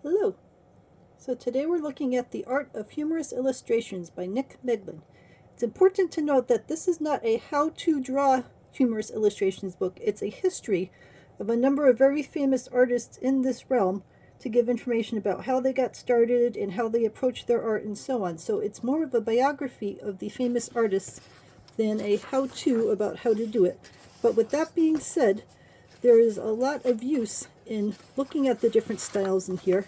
Hello. So today we're looking at The Art of Humorous Illustrations by Nick Meglin. It's important to note that this is not a how-to draw humorous illustrations book. It's a history of a number of very famous artists in this realm to give information about how they got started and how they approached their art and so on. So it's more of a biography of the famous artists than a how-to about how to do it. But with that being said, there is a lot of use in looking at the different styles in here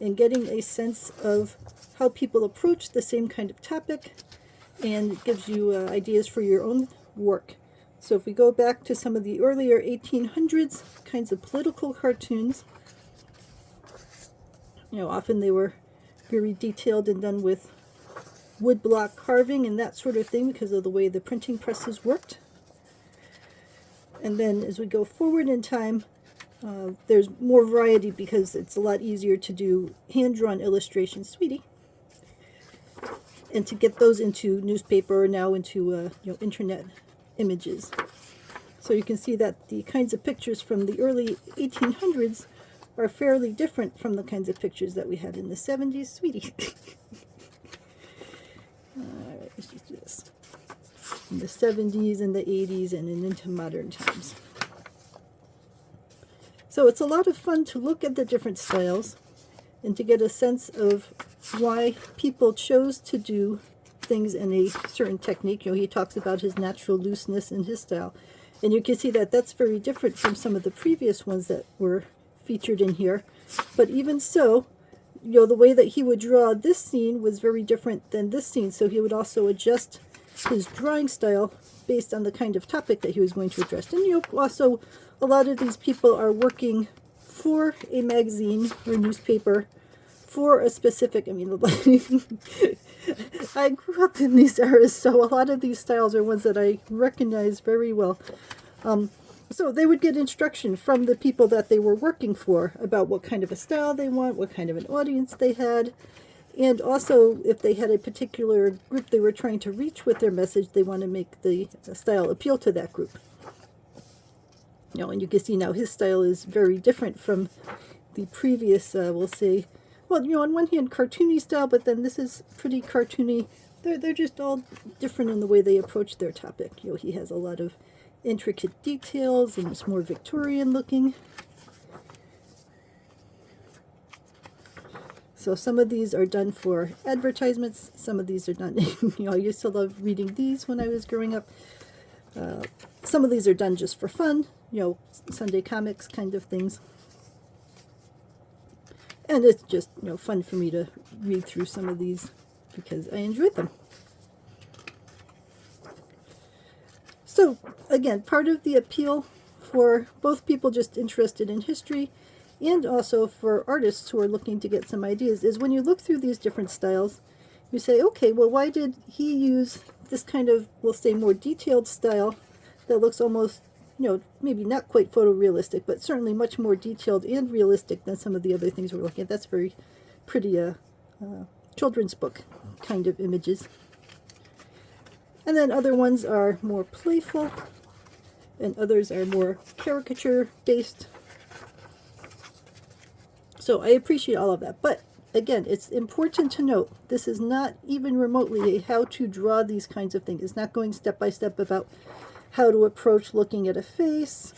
and getting a sense of how people approach the same kind of topic, and it gives you ideas for your own work. So if we go back to some of the earlier 1800s kinds of political cartoons, often they were very detailed and done with woodblock carving and that sort of thing because of the way the printing presses worked. And then as we go forward in time, there's more variety because it's a lot easier to do hand-drawn illustrations, sweetie, and to get those into newspaper or now into internet images. So you can see that the kinds of pictures from the early 1800s are fairly different from the kinds of pictures that we had in the 70s, sweetie. Alright, let's just do this. In the 70s and the 80s and into modern times. So it's a lot of fun to look at the different styles and to get a sense of why people chose to do things in a certain technique. He talks about his natural looseness in his style. And you can see that that's very different from some of the previous ones that were featured in here. But even so, the way that he would draw this scene was very different than this scene. So he would also adjust his drawing style based on the kind of topic that he was going to address. And also, a lot of these people are working for a magazine or newspaper for a specific, I grew up in these eras, so a lot of these styles are ones that I recognize very well. So they would get instruction from the people that they were working for about what kind of a style they want, what kind of an audience they had, and also if they had a particular group they were trying to reach with their message, they want to make the style appeal to that group. And you can see now his style is very different from the previous, we'll say, well, on one hand, cartoony style, but then this is pretty cartoony. They're just all different in the way they approach their topic. He has a lot of intricate details, and it's more Victorian looking. So some of these are done for advertisements. Some of these are done, I used to love reading these when I was growing up. Some of these are done just for fun, Sunday comics kind of things. And it's just, fun for me to read through some of these because I enjoyed them. So, again, part of the appeal for both people just interested in history and also for artists who are looking to get some ideas is when you look through these different styles, you say, okay, well, why did he use this kind of, we'll say, more detailed style that looks almost, maybe not quite photorealistic, but certainly much more detailed and realistic than some of the other things we're looking at. That's very pretty children's book kind of images. And then other ones are more playful, and others are more caricature-based. So I appreciate all of that. But again, it's important to note, this is not even remotely a how to draw these kinds of things. It's not going step by step about how to approach looking at a face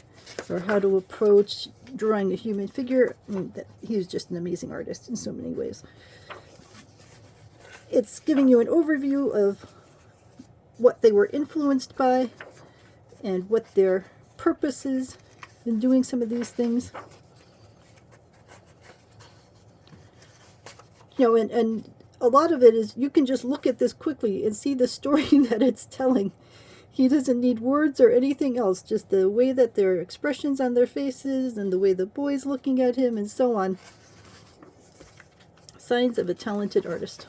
or how to approach drawing a human figure. He's just an amazing artist in so many ways. It's giving you an overview of what they were influenced by and what their purpose is in doing some of these things. And a lot of it is you can just look at this quickly and see the story that it's telling. He doesn't need words or anything else, just the way that their expressions on their faces and the way the boy's looking at him and so on. Signs of a talented artist.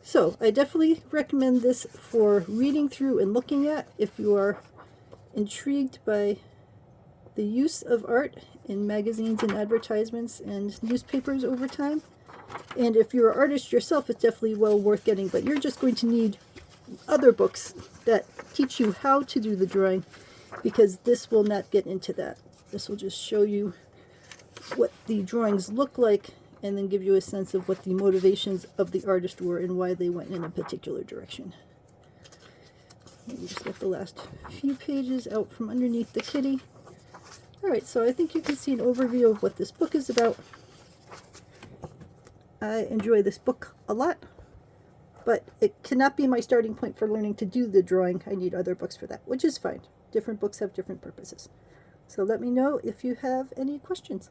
So I definitely recommend this for reading through and looking at if you are intrigued by the use of art in magazines and advertisements and newspapers over time. And if you're an artist yourself, it's definitely well worth getting, but you're just going to need other books that teach you how to do the drawing, because this will not get into that. This will just show you what the drawings look like, and then give you a sense of what the motivations of the artist were and why they went in a particular direction. Let me just get the last few pages out from underneath the kitty. Alright, so I think you can see an overview of what this book is about. I enjoy this book a lot, but it cannot be my starting point for learning to do the drawing. I need other books for that, which is fine. Different books have different purposes. So let me know if you have any questions.